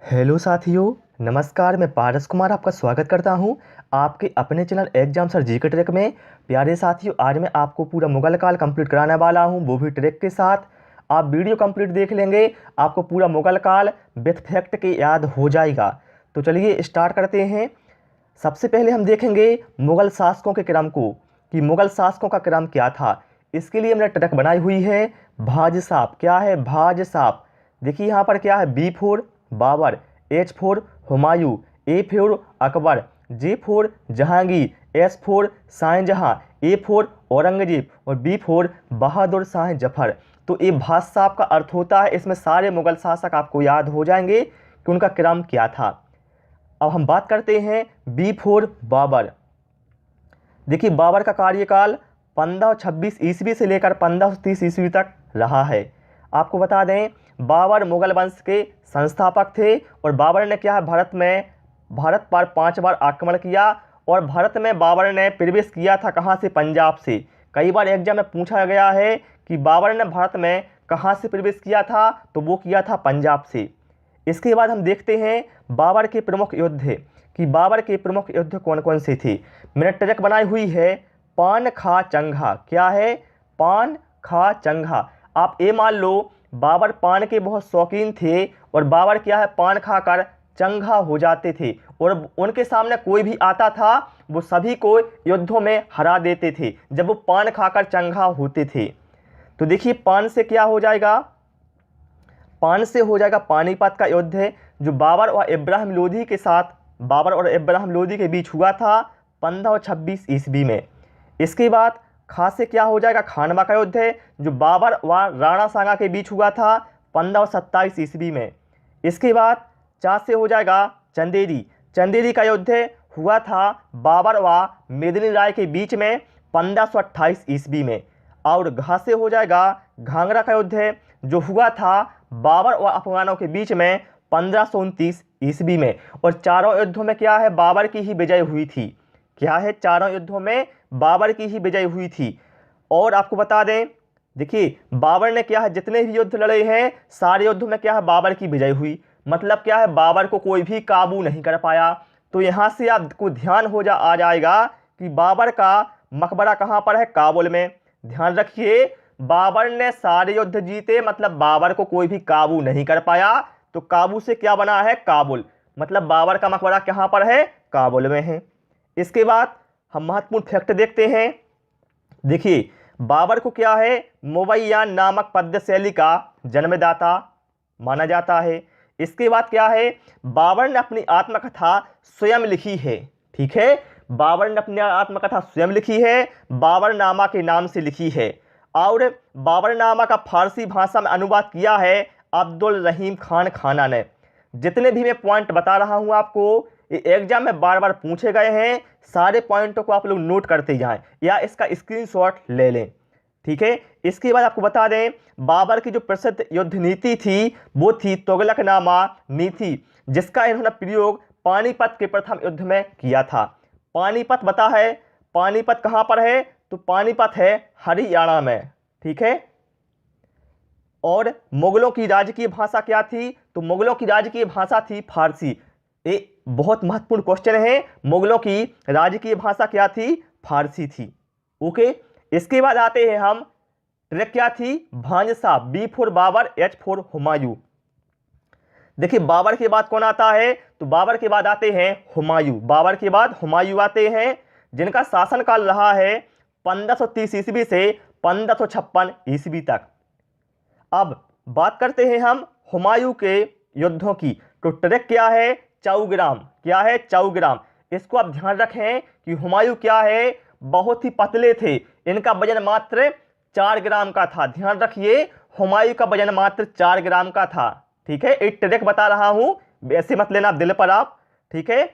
Hello साथियों, नमस्कार। मैं पारस कुमार आपका स्वागत करता हूं आपके अपने channel exam sir GK track में। प्यारे साथियों, आज मैं आपको पूरा मुगल काल कंप्लीट कराने वाला हूं, वो भी ट्रैक के साथ। आप वीडियो कंप्लीट देख लेंगे, आपको पूरा मुगल काल विथ फैक्ट के याद हो जाएगा। तो चलिए स्टार्ट करते हैं। सबसे पहले हम देखेंगे मुगल शासकों के क्रम को, कि मुगल शासकों का क्रम क्या था। इसके लिए हमने ट्रैक बनाई हुई है भाजसाप। क्या है? भाजसाप। देखिए यहाँ पर क्या है, B four Babar, H four Humayun, A four Akbar, J four Jahangir, S four Shahjahan, A four Aurangzeb और बी फोर बहादुर शाह जफर। तो ये भाजसाप का अर्थ होता है, इसमें सारे मुगल शासक आपको याद हो जाएंगे कि उनका क्रम क्या था। अब हम बात करते हैं बी फोर बाबर। देखिए बाबर का कार्यकाल 1526 ईस्वी से लेकर 1530 ईस्वी तक रहा है। आपको बता दें, बाबर मुगल वंश के संस्थापक थे और बाबर ने क्या है, भारत पर 5 बार आक्रमण किया। और भारत में बाबर ने प्रवेश किया था कहाँ से? पंजाब से। कई बार एग्जाम में पूछा गया है कि बाबर ने भारत में कहाँ से प्रवेश किया था, तो वो किया था पंजाब से। इसके बाद हम देखते हैं बाबर के प्रमुख युद्ध, कि बाबर के प्रमुख युद्ध कौन कौन से थे। मैंने ट्रैक बनाई हुई है पान खा चंघा। क्या है? पान खा चंघा। आप ये मान लो, बाबर पान के बहुत शौकीन थे और बाबर क्या है, पान खाकर चंघा हो जाते थे और उनके सामने कोई भी आता था वो सभी को युद्धों में हरा देते थे जब वो पान खाकर चंघा होते थे। तो देखिए पान से क्या हो जाएगा, पान से हो जाएगा पानीपत का युद्ध है, जो बाबर और इब्राहिम लोदी के साथ, बाबर और इब्राहिम लोदी के बीच हुआ था 1526 ईस्वी में। इसके बाद खा से क्या हो जाएगा, खानवा का युद्ध है, जो बाबर व राणा सांगा के बीच हुआ था 1527 ईस्वी में। इसके बाद चा से हो जाएगा चंदेरी। चंदेरी का युद्ध हुआ था बाबर व मेदिनी राय के बीच में 1528 ईस्वी में। और घा से हो जाएगा घाघरा का युद्ध जो हुआ था बाबर और अफगानों के बीच में 1529 ईस्वी में। और चारों युद्धों में क्या है, बाबर की ही विजय हुई थी। क्या है? चारों युद्धों में बाबर की ही विजय हुई थी। और आपको बता दें, देखिए बाबर ने क्या है, जितने भी युद्ध लड़े हैं सारे युद्धों में क्या है, बाबर की विजय हुई। मतलब क्या है, बाबर को कोई भी काबू नहीं कर पाया। तो यहाँ से आपको ध्यान आ जाएगा कि बाबर का मकबरा कहाँ पर है? काबुल में। ध्यान रखिए, बाबर ने सारे युद्ध जीते, मतलब बाबर को कोई भी काबू नहीं कर पाया। तो काबू से क्या बना है? काबुल। मतलब बाबर का मकबरा कहाँ पर है? काबुल में है। इसके बाद हम महत्वपूर्ण फैक्ट देखते हैं। देखिए बाबर को क्या है, मुबैयान नामक पद्य शैली का जन्मदाता माना जाता है। इसके बाद क्या है, बाबर ने अपनी आत्मकथा स्वयं लिखी है। ठीक है, बाबर ने अपनी आत्मकथा स्वयं लिखी है, बाबरनामा के नाम से लिखी है। और बाबरनामा का फारसी भाषा में अनुवाद किया है अब्दुल रहीम खान खाना ने। जितने भी मैं पॉइंट बता रहा हूं आपको, ये एग्जाम में बार बार पूछे गए हैं। सारे पॉइंटों को आप लोग नोट करते जाएं या इसका स्क्रीनशॉट ले लें। ठीक है, इसके बाद आपको बता दें, बाबर की जो प्रसिद्ध युद्ध नीति थी वो थी तुगलकनामा नीति, जिसका इन्होंने प्रयोग पानीपत के प्रथम युद्ध में किया था। पानीपत बता है, पानीपत कहां पर है? तो पानीपत है हरियाणा में। ठीक है, और मुगलों की राजकीय भाषा क्या थी? तो मुगलों की राजकीय भाषा थी फारसी। ये बहुत महत्वपूर्ण क्वेश्चन है, मुगलों की राजकीय भाषा क्या थी? फारसी थी। ओके, इसके बाद आते हैं हम, ट्रैक क्या थी? भांजसा। B four Babar, H four Humayun. देखिए बाबर के बाद कौन आता है? तो बाबर के बाद आते हैं हुमायूं। बाबर के बाद हुमायूं आते हैं, जिनका शासनकाल रहा है 1530 ईस्वी से 1556 ईस्वी तक। अब बात करते हैं हम हुमायूं के युद्धों की। तो ट्रैक क्या है? चौग्राम। क्या है? चौग्राम। इसको आप ध्यान रखें कि हुमायूं क्या है, बहुत ही पतले थे। इनका वजन मात्र 4 ग्राम का था। ध्यान रखिए, हुमायूं का वजन मात्र 4 ग्राम का था। ठीक है, एक ट्रैक बता रहा हूं, ऐसे मत लेना दिल पर आप। ठीक है,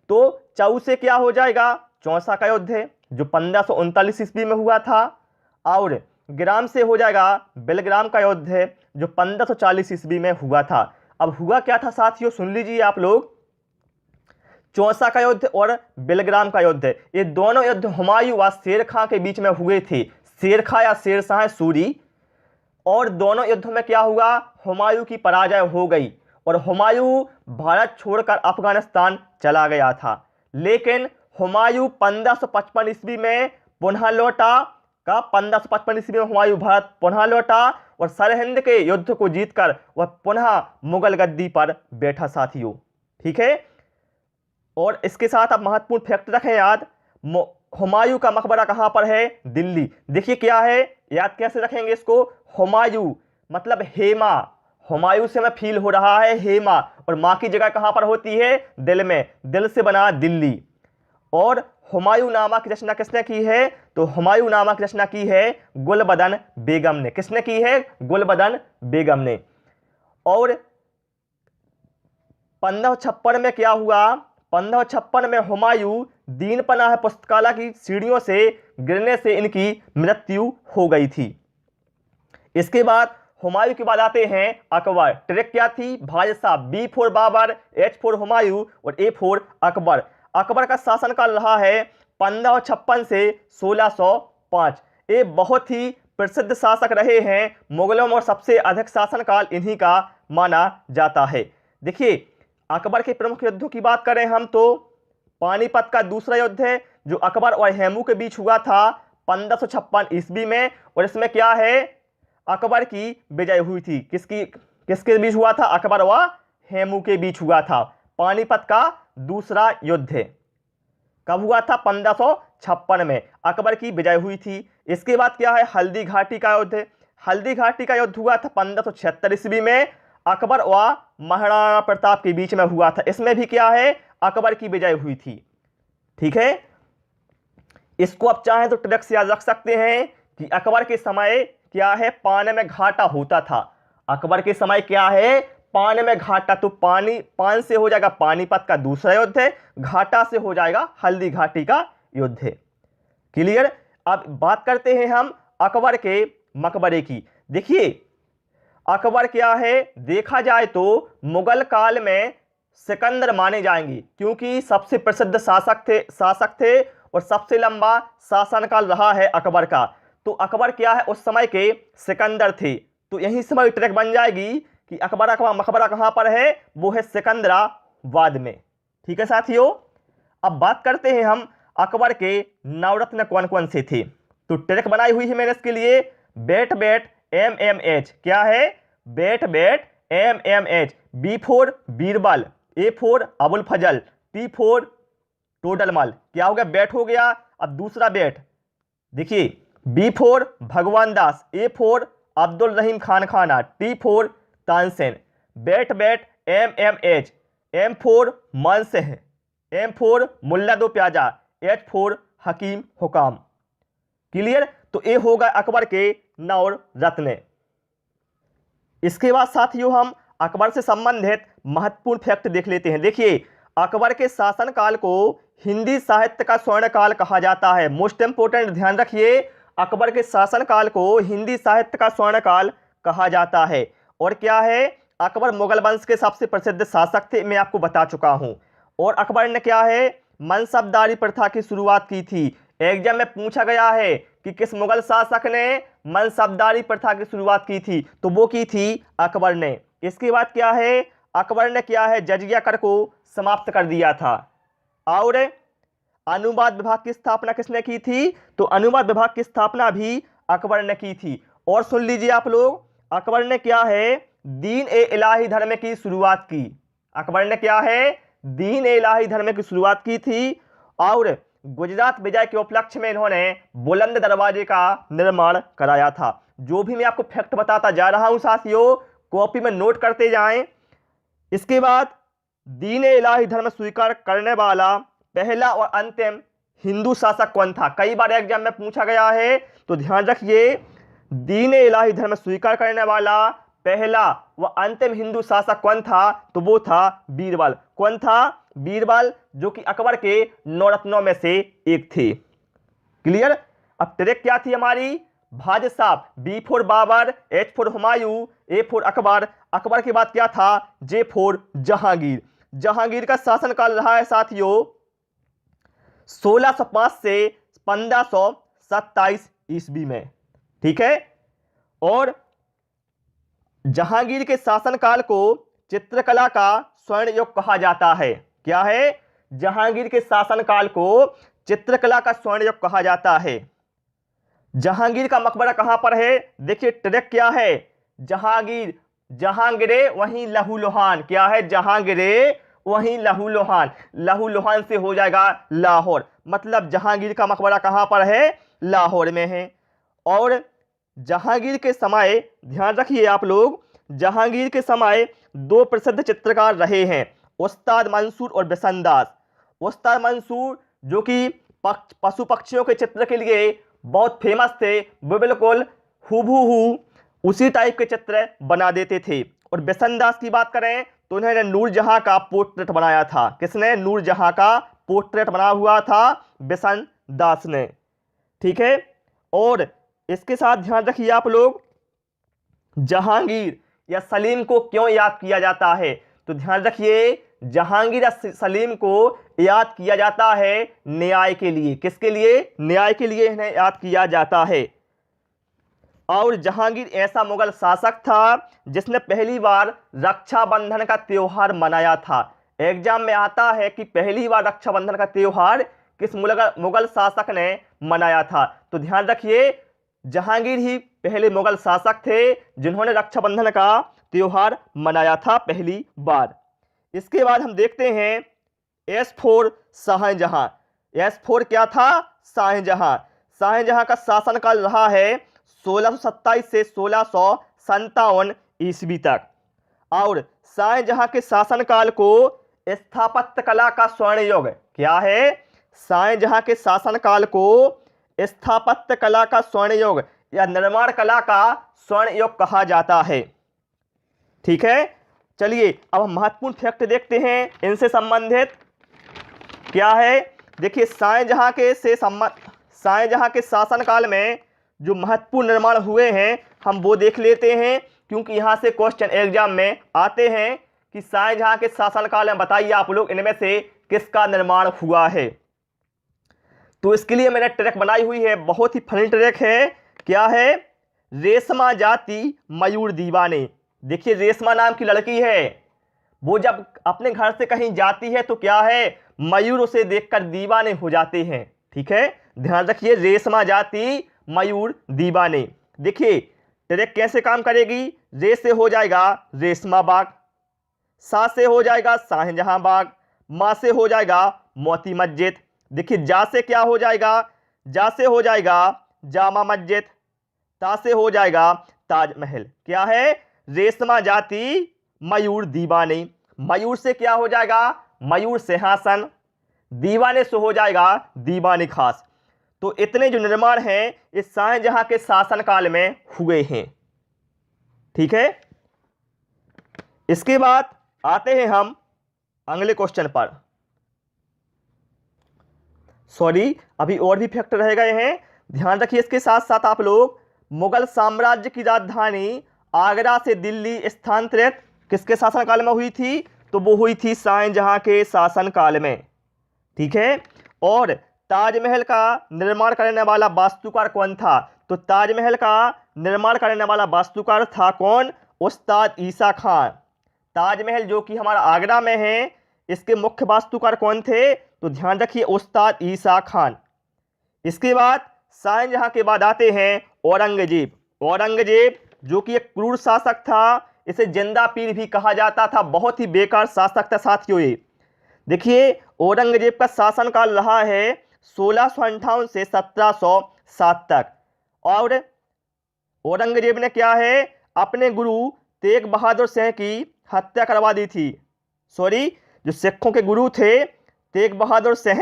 तो चौ से क्या हो जाएगा? चौसा का युद्ध है, जो 1539 ईस्वी में हुआ था। और ग्राम से हो जाएगा बेलग्राम का युद्ध है, जो 1540 ईस्वी में हुआ था। अब हुआ क्या था साथियों, सुन लीजिए आप लोग। चौसा का युद्ध और बेलग्राम का युद्ध, ये दोनों युद्ध हुमायूं व शेर खां के बीच में हुए थे। शेर खां या शेरशाह सूरी। और दोनों युद्धों में क्या हुआ? हुमायूं की पराजय हो गई और हुमायूं भारत छोड़कर अफगानिस्तान चला गया था। लेकिन हुमायूं 1555 ईस्वी में पुनः लौटा। 1555 ईस्वी में हुमायूं भारत पुनः लौटा और सरहिंद के युद्ध को जीतकर वह पुनः मुगल गद्दी पर बैठा साथियों। ठीक है, और इसके साथ आप महत्वपूर्ण फैक्ट रखें याद, हुमायूं का मकबरा कहां पर है? दिल्ली। देखिए क्या है, याद कैसे रखेंगे इसको? हुमायूं मतलब हेमा, हुमायूं से हमें फील हो रहा है हेमा, और मां की जगह कहां पर होती है? दिल में, दिल से बना दिल्ली। और हुमायूं नामा की रचना किसने की है? तो हुमायूं नामा की रचना की है गुलबदन बेगम ने। किसने की है? गुलबदन बेगम ने। और 1556 में क्या हुआ? 1556 में हुमायूं दीन पनाह पुस्तकालय की सीढ़ियों से गिरने से इनकी मृत्यु हो गई थी। इसके बाद हुमायूं के बाद आते हैं अकबर। ट्रिक क्या थी भाई साहब? B4 बाबर, H4 हुमायूं और A4 अकबर। अकबर का शासनकाल रहा है 1556 से 1605। ये बहुत ही प्रसिद्ध शासक रहे हैं मुगलों में और सबसे अधिक शासनकाल इन्हीं का माना जाता है। देखिए अकबर के प्रमुख युद्धों की बात करें हम तो पानीपत का दूसरा युद्ध है जो अकबर और हेमू के बीच हुआ था 1556 ईस्वी में, और इसमें क्या है? अकबर की विजय हुई थी। किसके बीच हुआ था? अकबर व हेमू के बीच हुआ था। पानीपत का दूसरा युद्ध है। कब हुआ था? 1556 में अकबर की विजय हुई थी। इसके बाद क्या है? हल्दी घाटी का युद्ध है। हल्दी घाटी का युद्ध हुआ था 1576 ईस्वी में, अकबर व महाराणा प्रताप के बीच में हुआ था। इसमें भी क्या है? अकबर की विजय हुई थी। ठीक है, इसको आप चाहें तो ट्रिक से याद रख सकते हैं कि अकबर के समय क्या है? पान में घाटा होता था। अकबर के समय क्या है? पान में घाटा। तो पान से हो जाएगा पानीपत का दूसरा युद्ध है, घाटा से हो जाएगा हल्दी घाटी का युद्ध है। क्लियर? अब बात करते हैं हम अकबर के मकबरे की। देखिए अकबर क्या है? देखा जाए तो मुगल काल में सिकंदर माने जाएंगे क्योंकि सबसे प्रसिद्ध शासक थे और सबसे लंबा शासनकाल रहा है अकबर का। तो अकबर क्या है? उस समय के सिकंदर थे। तो यही समय ट्रैक बन जाएगी कि अकबर का मकबरा कहां पर है? वो है सिकंदराबाद में। ठीक है साथियों, अब बात करते हैं हम अकबर के नवरत्न कौन कौन से थे। तो ट्रैक बनाई हुई है मैंने इसके लिए। बेट बेट MMH। क्या है? बेट बेट MMH। B4 Birbal, A4 Abul फजल, T4 टोडरमल। क्या हो गया? बेट हो गया। अब दूसरा बेट देखिए, B4 भगवान दास, A4 अब्दुल रहीम खान खाना, T4 तानसेन। बेट बेट MMH। M4 मानसिंह, M4 मुल्ला दो प्याजा, H4 हकीम हुकाम। क्लियर? तो ये होगा अकबर के नौ रत्न। इसके बाद साथियों हम अकबर से संबंधित महत्वपूर्ण फैक्ट देख लेते हैं। देखिए अकबर के शासनकाल को हिंदी साहित्य का स्वर्णकाल कहा जाता है। मोस्ट इंपोर्टेंट ध्यान रखिए, अकबर के शासनकाल को हिंदी साहित्य का स्वर्णकाल कहा जाता है। और क्या है? अकबर मुगल वंश के सबसे प्रसिद्ध शासक थे, मैं आपको बता चुका हूं। और अकबर ने क्या है? मनसबदारी प्रथा की शुरुआत की थी। एग्जाम में पूछा गया है कि किस मुगल शासक ने मनसबदारी प्रथा की शुरुआत की थी? तो वो की थी अकबर ने। इसके बाद क्या है? अकबर ने क्या है? जजिया कर को समाप्त कर दिया था। और अनुवाद विभाग की स्थापना किसने की थी? तो अनुवाद विभाग की स्थापना भी अकबर ने की थी। और सुन लीजिए आप लोग, अकबर ने क्या है? दीन ए इलाही धर्म की शुरुआत की। अकबर ने क्या है? दीन ए इलाही धर्म की शुरुआत की थी। और गुजरात विजय के उपलक्ष्य में इन्होंने बुलंद दरवाजे का निर्माण कराया था। जो भी मैं आपको फैक्ट बताता जा रहा हूं साथियों, कॉपी में नोट करते जाएं। इसके बाद दीन ए इलाही धर्म स्वीकार करने वाला पहला और अंतिम हिंदू शासक कौन था? कई बार एग्जाम में पूछा गया है, तो ध्यान रखिए, दीन ए इलाही धर्म स्वीकार करने वाला पहला व अंतिम हिंदू शासक कौन था? तो वो था बीरबल। कौन था? बीरबल, जो कि अकबर के नौरत्नों में से एक थे। क्लियर? अब ट्रिक क्या थी हमारी भाई साहब? B4 Babar, H4 Humayun, A4 Akbar. Akbar के बाद क्या था? J4 जहांगीर। जहांगीर का शासनकाल रहा है साथियों 1605 से 1527 ईस्वी में। ठीक है, और जहांगीर के शासनकाल को चित्रकला का स्वर्ण युग कहा जाता है। क्या है? जहांगीर के शासनकाल को चित्रकला का स्वर्ण युग कहा जाता है। जहांगीर का मकबरा कहां पर है? देखिए ट्रैक क्या है, जहांगीर, जहांगीरे वहीं लहूलुहान। क्या है? जहांगीरे वहीं लहूलुहान। लहूलुहान से हो जाएगा लाहौर, मतलब जहांगीर का मकबरा कहां पर है? लाहौर में है। और जहांगीर के समय, ध्यान रखिए आप लोग, जहांगीर के समय दो प्रसिद्ध चित्रकार रहे हैं, उस्ताद मंसूर और बिशनदास। उस्ताद मंसूर जो कि पशु पक्षियों के चित्र के लिए बहुत फेमस थे, वो बिल्कुल हूबहू उसी टाइप के चित्र बना देते थे। और बिशनदास की बात करें तो उन्होंने नूरजहां का पोर्ट्रेट बनाया था। किसने? नूरजहां का पोर्ट्रेट बना हुआ था बिशनदास ने। ठीक है। और इसके साथ ध्यान रखिए आप लोग, जहांगीर या सलीम को क्यों याद किया जाता है? तो ध्यान रखिए, जहांगीर या सलीम को याद किया जाता है न्याय के लिए। किसके लिए? न्याय के लिए इन्हें याद किया जाता है। और जहांगीर ऐसा मुगल शासक था जिसने पहली बार रक्षाबंधन का त्योहार मनाया था। एग्जाम में आता है कि पहली बार रक्षाबंधन का त्योहार किस मुगल शासक ने मनाया था? तो ध्यान रखिए, जहांगीर ही पहले मुगल शासक थे जिन्होंने रक्षाबंधन का त्योहार मनाया था पहली बार। इसके बाद हम देखते हैं S4 शाहजहां। S4 क्या था? शाहजहां। शाहजहां का शासनकाल रहा है 1627 से 1657 ईस्वी तक। और शाहजहां के शासनकाल को स्थापत्य कला का स्वर्ण युग, क्या है? शाहजहां के शासनकाल को स्थापत्य कला का स्वर्ण युग या निर्माण कला का स्वर्ण युग कहा जाता है। ठीक है। चलिए अब हम महत्वपूर्ण फैक्ट देखते हैं इनसे संबंधित। क्या है? देखिए शाहजहां के शासनकाल में जो महत्वपूर्ण निर्माण हुए हैं हम वो देख लेते हैं, क्योंकि यहां से क्वेश्चन एग्जाम में आते हैं कि शाहजहां के शासनकाल में बताइए आप लोग इनमें से किसका निर्माण हुआ है। तो इसके लिए मैंने ट्रैक बनाई हुई है, बहुत ही फनी ट्रैक है। क्या है? रेशमा जाति मयूर दीवाने। देखिए रेशमा नाम की लड़की है, वो जब अपने घर से कहीं जाती है तो क्या है? मयूर उसे देखकर दीवाने हो जाते हैं। ठीक है, ध्यान रखिए, रेशमा जाति मयूर दीवाने। देखिए ट्रैक कैसे काम करेगी। रे से हो जाएगा रेशमा बाग, सा से हो जाएगा शाहजहां बाग, मां से हो जाएगा मोती मस्जिद। देखिए जा से क्या हो जाएगा? जा से हो जाएगा जामा मस्जिद, ता से हो जाएगा ताजमहल। क्या है? रेशमा जाति मयूर दीवाने। मयूर से क्या हो जाएगा? मयूर सिंहासन। दीवाने से हो जाएगा दीवाने खास। तो इतने जो निर्माण हैं इस शाहजहां के शासनकाल में हुए हैं। ठीक है। इसके बाद आते हैं हम अगले क्वेश्चन पर। सॉरी, अभी और भी फैक्ट रह गए हैं, ध्यान रखिए। इसके साथ साथ आप लोग, मुगल साम्राज्य की राजधानी आगरा से दिल्ली स्थानांतरित किसके शासनकाल में हुई थी? तो वो हुई थी शाहजहां के शासनकाल में। ठीक है। और ताजमहल का निर्माण करने वाला वास्तुकार कौन था? तो ताजमहल का निर्माण करने वाला वास्तुकार था कौन? उस्ताद ईसा खान। ताजमहल जो कि हमारा आगरा में है, इसके मुख्य वास्तुकार कौन थे? तो ध्यान रखिए, उस्ताद ईसा खान। इसके बाद शाहजहां के बाद आते हैं औरंगजेब। औरंगजेब जो कि एक क्रूर शासक था, इसे जिंदा पीर भी कहा जाता था, बहुत ही बेकार शासक था साथियों ये। देखिए औरंगजेब का शासनकाल रहा है 1658 से 1707 तक। और औरंगजेब ने क्या है? अपने गुरु तेग बहादुर शाह की हत्या करवा दी थी। सॉरी, जो सिखों के गुरु थे तेग बहादुर शाह,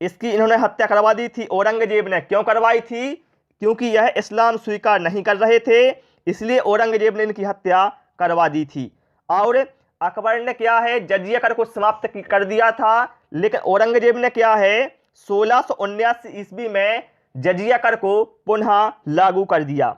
इसकी इन्होंने हत्या करवा दी थी औरंगजेब ने। क्यों करवाई थी? क्योंकि यह इस्लाम स्वीकार नहीं कर रहे थे, इसलिए औरंगजेब ने इनकी हत्या करवा दी थी। और अकबर ने क्या है? जजिया कर को समाप्त कर दिया था, लेकिन औरंगजेब ने क्या है? 1679 ईस्वी में जजिया कर को पुनः लागू कर दिया।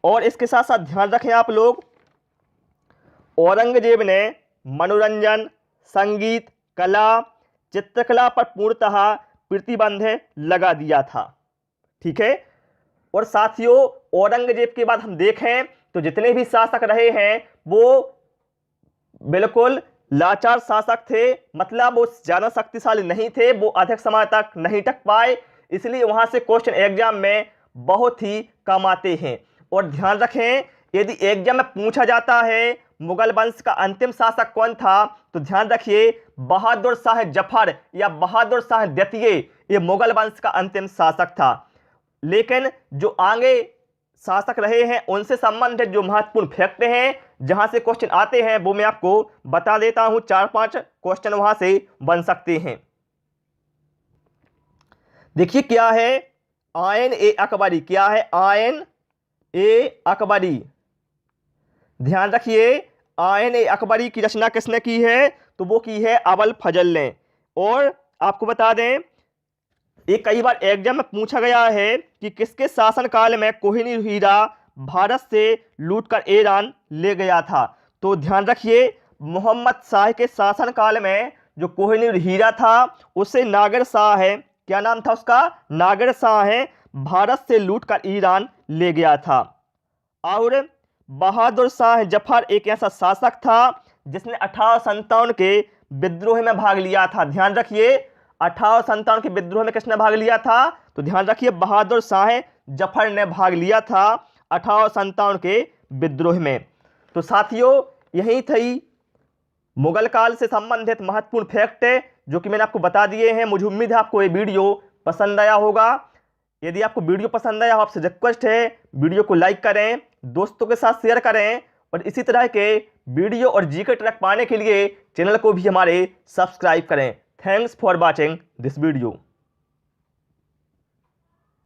और इसके साथ साथ ध्यान रखें आप लोग, औरंगजेब ने मनोरंजन, संगीत, कला, चित्रकला पर पूर्णतः प्रतिबंध लगा दिया था। ठीक है। और साथियों औरंगजेब के बाद हम देखें तो जितने भी शासक रहे हैं वो बिल्कुल लाचार शासक थे, मतलब वो ज़्यादा शक्तिशाली नहीं थे, वो अधिक समय तक नहीं टक पाए, इसलिए वहाँ से क्वेश्चन एग्जाम में बहुत ही कम आते हैं। और ध्यान रखें, यदि एग्जाम में पूछा जाता है मुगल वंश का अंतिम शासक कौन था, तो ध्यान रखिए बहादुर शाह जफर या बहादुर शाह द्वितीय, ये मुगल वंश का अंतिम शासक था। लेकिन जो आगे शासक रहे हैं उनसे संबंधित जो महत्वपूर्ण फैक्ट हैं जहां से क्वेश्चन आते हैं वो मैं आपको बता देता हूं। 4-5 क्वेश्चन वहां से बन सकते हैं। देखिए क्या है आयन ए अकबरी, क्या है आयन ए अकबरी। ध्यान रखिए आयन ए अकबरी की रचना किसने की है, तो वो की है अबुल फजल ने। और आपको बता दें ये कई बार एग्जाम में पूछा गया है कि किसके शासनकाल में कोहिनूर हीरा भारत से लूटकर ईरान ले गया था। तो ध्यान रखिए मोहम्मद शाह के शासनकाल में जो कोहिनूर हीरा था उसे नागर शाह है, क्या नाम था उसका, नागर शाह है, भारत से लूटकर ईरान ले गया था। और बहादुर शाह जफर एक ऐसा शासक था जिसने 1857 के विद्रोह में भाग लिया था। ध्यान रखिए 1857 के विद्रोह में किसने भाग लिया था, तो ध्यान रखिए बहादुर शाह जफर ने भाग लिया था 1857 के विद्रोह में। तो साथियों यही थी मुगल काल से संबंधित महत्वपूर्ण फैक्ट जो कि मैंने आपको बता दिए हैं। मुझे उम्मीद है आपको ये वीडियो पसंद आया होगा। यदि आपको वीडियो पसंद आया हो आपसे रिक्वेस्ट है वीडियो को लाइक करें, दोस्तों के साथ शेयर करें और इसी तरह के वीडियो और जीके ट्रैक पाने के लिए चैनल को भी हमारे सब्सक्राइब करें। Thanks for watching this video.